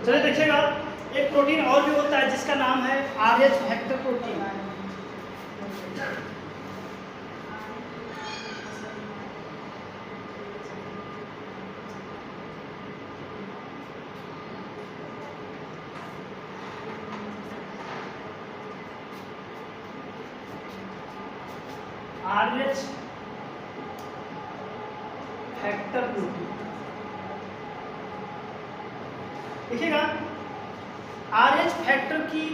चलिए देखिएगा, एक प्रोटीन और भी होता है जिसका नाम है RH factor protein. RH factor protein देखिएगा, RH फैक्टर की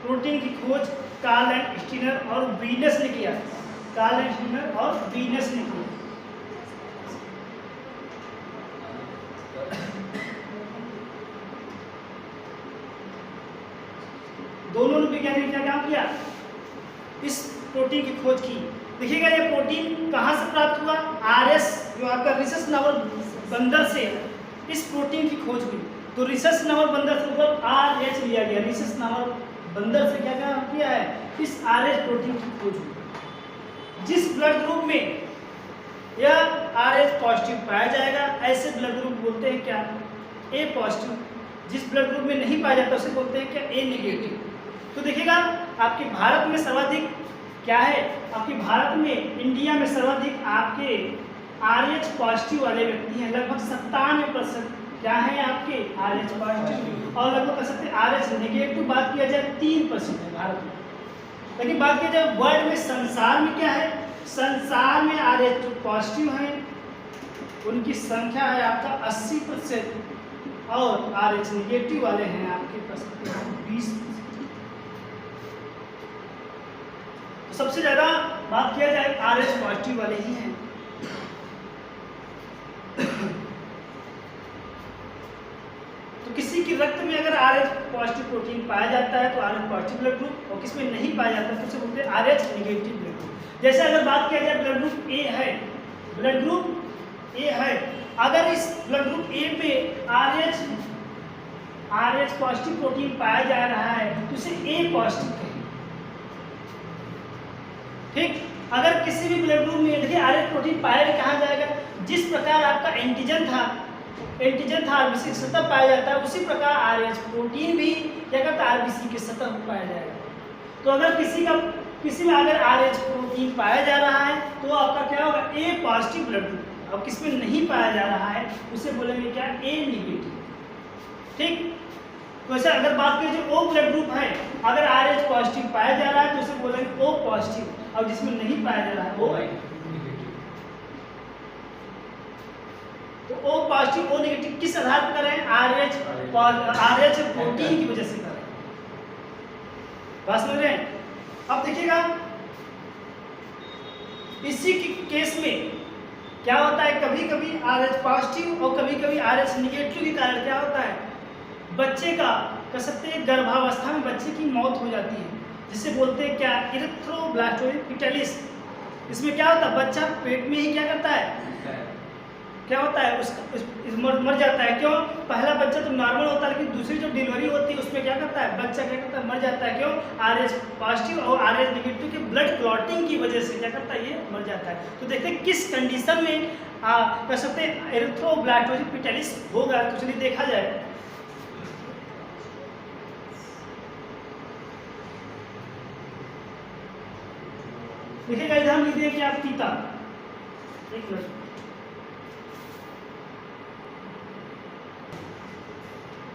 प्रोटीन की खोज कार्ल एंड स्टीनर और वीनस ने किया। कार्ल एंड स्टीनर और वीनस ने किया। दोनों वैज्ञानिक ने क्या काम किया, इस प्रोटीन की खोज की। देखिएगा, ये प्रोटीन कहाँ से प्राप्त हुआ, RS जो आपका रिसस नामक बंदर से इस प्रोटीन की खोज हुई। तो रिसस नामक बंदर से ऊपर RH लिया गया, रिसस नामक बंदर से क्या काम किया है, इस RH प्रोटीन की खोज हुई। जिस ब्लड ग्रुप में यह RH पॉजिटिव पाया जाएगा, ऐसे ब्लड ग्रुप बोलते हैं क्या, A पॉजिटिव। जिस ब्लड ग्रुप में नहीं पाया जाता उसे बोलते हैं क्या, A नेगेटिव। तो देखिएगा, आपके भारत में सर्वाधिक क्या है, आपके भारत में, इंडिया में सर्वाधिक आपके RH पॉजिटिव वाले व्यक्ति हैं। लगभग 97% क्या है आपके RH पॉजिटिव, और लगभग कह सकते हैं RH नेगेटिव बात किया जाए 3% है भारत में। लेकिन बात किया जाए वर्ल्ड में, संसार में क्या है, संसार में RH जो पॉजिटिव है उनकी संख्या है आपका 80%, और RH नेगेटिव वाले हैं आपके 20%। सबसे ज्यादा बात किया जाए RH पॉजिटिव वाले ही हैं। तो किसी की रक्त में अगर RH पॉजिटिव प्रोटीन पाया जाता है तो RH पॉजिटिव ब्लड ग्रुप, और किसमें नहीं पाया जाता तो उसे बोलते हैं RH नेगेटिव ब्लड ग्रुप। जैसे अगर बात किया जाए ब्लड ग्रुप A है, ब्लड ग्रुप A है, अगर इस ब्लड ग्रुप A पे RH पॉजिटिव प्रोटीन पाया जा रहा है तो उसे A पॉजिटिव कहेंगे। ठीक, अगर किसी भी ब्लड ग्रुप में देखिए RH प्रोटीन पाया कहाँ जाएगा, जिस प्रकार आपका एंटीजन था RBC की सतह पाया जाता है, उसी प्रकार RH प्रोटीन भी क्या करता है, RBC की सतह पर पाया जाएगा। तो अगर किसी में अगर RH प्रोटीन पाया जा रहा है तो आपका क्या होगा, A पॉजिटिव ब्लड ग्रुप। और किसमें नहीं पाया जा रहा है उसे बोलेंगे क्या, A नेगेटिव। ठीक, तो ऐसा अगर बात करें जो O ब्लड ग्रुप है, अगर RH पॉजिटिव पाया जा रहा है तो उसे बोलेंगे O पॉजिटिव, और जिसमें नहीं पाया जा रहा है O नेगेटिव। तो O पॉजिटिव O नेगेटिव किस आधार पर करें, RH प्रोटीन की वजह से करें। बात समझ रहे हैं। अब देखिएगा, इसी के केस में क्या होता है, कभी कभी RH पॉजिटिव और कभी कभी RH नेगेटिव के कारण क्या होता है, बच्चे का कह सकते हैं गर्भावस्था में बच्चे की मौत हो जाती है, जिसे बोलते हैं क्या, इरिथ्रोब्लास्टोसिस पिटलिस। इसमें क्या होता है, बच्चा पेट में ही क्या करता है, क्या होता है, मर जाता है। क्यों, पहला बच्चा तो नॉर्मल होता है, लेकिन दूसरी जो डिलीवरी होती है उसमें क्या करता है, बच्चा क्या करता है, मर जाता है। क्यों, RH पॉजिटिव और RH नेगेटिव के ब्लड क्लॉटिंग की वजह से क्या करता है, ये मर जाता है। तो देखते हैं किस कंडीशन में कह सकते हैं इरिथ्रोब्लास्टोसिस पिटलिस होगा। तो चलिए देखा जाए। देखिएगा, इधर हम लिख दिए क्या, पिता, एक मिनट,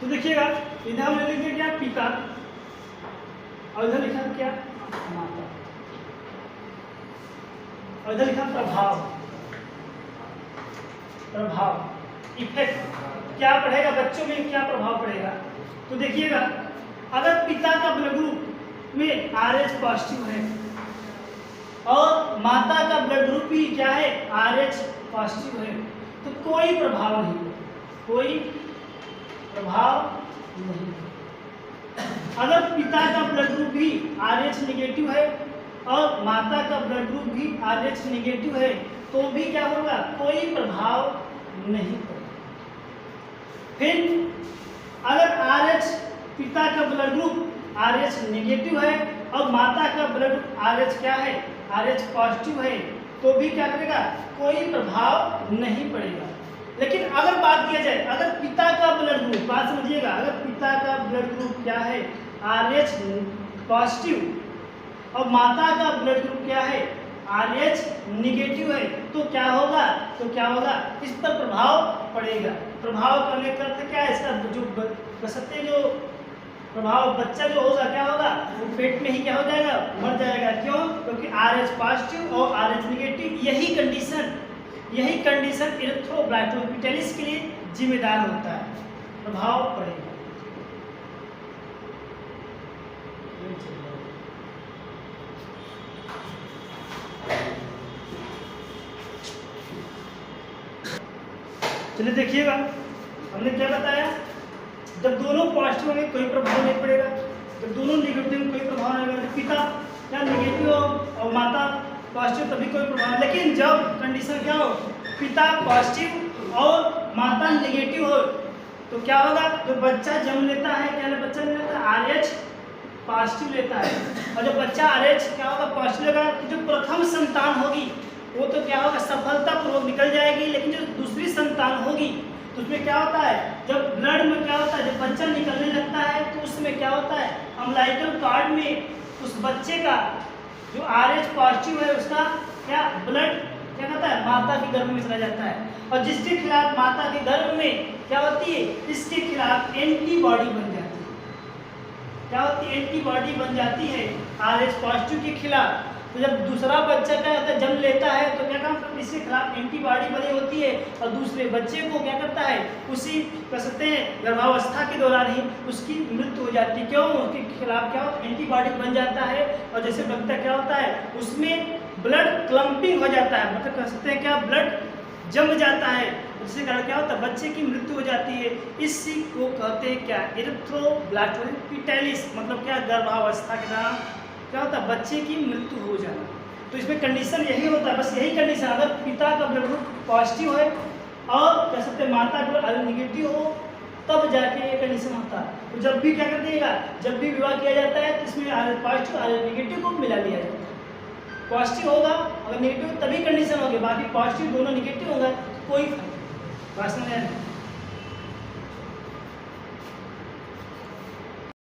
तो देखिएगा इधर हमने लिख दिया क्या, पिता, और इधर लिखा क्या, माता, और इधर लिखा प्रभाव, इफेक्ट क्या पड़ेगा बच्चों में, क्या प्रभाव पड़ेगा। तो देखिएगा, अगर पिता का ब्लड ग्रुप में RH पॉजिटिव है और माता का ब्लड ग्रुप भी क्या है, RH पॉजिटिव है, तो कोई प्रभाव नहीं, कोई प्रभाव नहीं। अगर पिता का ब्लड ग्रुप भी RH नेगेटिव है और माता का ब्लड ग्रुप भी RH नेगेटिव है तो भी क्या होगा, कोई प्रभाव नहीं पड़ेगा। फिर अगर RH पिता का ब्लड ग्रुप RH नेगेटिव है और माता का ब्लड ग्रुप RH क्या है, RH पॉजिटिव है, तो भी क्या करेगा, कोई प्रभाव नहीं पड़ेगा। लेकिन अगर बात किया जाए, अगर पिता का ब्लड ग्रुप, बात समझिएगा, अगर पिता का ब्लड ग्रुप क्या है, RH पॉजिटिव, और माता का ब्लड ग्रुप क्या है, RH निगेटिव है, तो क्या होगा, इस पर प्रभाव पड़ेगा। प्रभाव करने का अर्थ क्या है, इसका जो बसते जो प्रभाव बच्चा जो होगा क्या होगा, वो पेट में ही क्या हो जाएगा, मर जाएगा। क्यों? क्योंकि RH पॉजिटिव और RH निगेटिव, यही कंडीशन इरिथ्रोब्लास्टोपिटेलिस के लिए जिम्मेदार होता है, प्रभाव पड़ेगा। चलिए देखिएगा, हमने क्या बताया, जब दोनों पॉजिटिव में कोई प्रभाव नहीं पड़ेगा, जब दोनों निगेटिव में कोई प्रभाव नहीं पड़ेगा, पिता क्या निगेटिव हो और माता पॉजिटिव तभी कोई प्रभाव। लेकिन जब कंडीशन क्या हो, पिता पॉजिटिव और माता निगेटिव हो, तो क्या होगा, जो बच्चा जन्म लेता है, क्या बच्चा लेता है, RH पॉजिटिव लेता है, और जब बच्चा RH क्या होगा, पॉजिटिव लेगा, तो जो प्रथम संतान होगी वो तो क्या होगा, सफलतापूर्वक निकल जाएगी। लेकिन जो दूसरी संतान होगी तो उसमें क्या होता है, जब ब्लड में क्या होता है, जब बच्चा निकलने लगता है तो उसमें क्या होता है, अम्लाइकल कार्ड में उस बच्चे का जो RH पॉजिटिव है उसका क्या ब्लड क्या कहता है, माता के गर्भ में चला जाता है, और जिसके खिलाफ माता के गर्भ में क्या होती है, इसके खिलाफ एंटीबॉडी बन जाती है। क्या होती है, एंटीबॉडी बन जाती है RH पॉजिटिव के खिलाफ। तो जब दूसरा बच्चा क्या होता है, जन्म लेता है, तो क्या काम करता है, इसके खिलाफ एंटीबॉडी बनी होती है, और दूसरे बच्चे को क्या करता है, उसी कह सकते हैं गर्भावस्था के दौरान ही उसकी मृत्यु हो जाती है। क्यों? उसके खिलाफ क्या होता है, एंटीबॉडी बन जाता है, और जैसे बच्चा क्या होता है, उसमें ब्लड क्लम्पिंग हो जाता है, मतलब कह सकते हैं क्या, ब्लड जम जाता है, जिसके कारण क्या होता है, बच्चे की मृत्यु हो जाती है। इसी को कहते हैं क्या, इरिथ्रोब्लास्टोपिटेलिस, मतलब क्या, गर्भावस्था के दौरान क्या होता है, बच्चे की मृत्यु हो जाना। तो इसमें कंडीशन यही होता है, बस यही कंडीशन, अगर पिता का ब्लड ग्रुप पॉजिटिव है और कह सकते हैं माता का ब्लड निगेटिव हो, तब जाके ये कंडीशन होता है। तो जब भी क्या कर दिएगा, जब भी विवाह किया जाता है तो इसमें RH पॉजिटिव RH निगेटिव को मिला लिया जाता है। पॉजिटिव होगा, अगर निगेटिव तभी कंडीशन होगी, बाकी पॉजिटिव दोनों निगेटिव होगा, कोई बात नहीं है।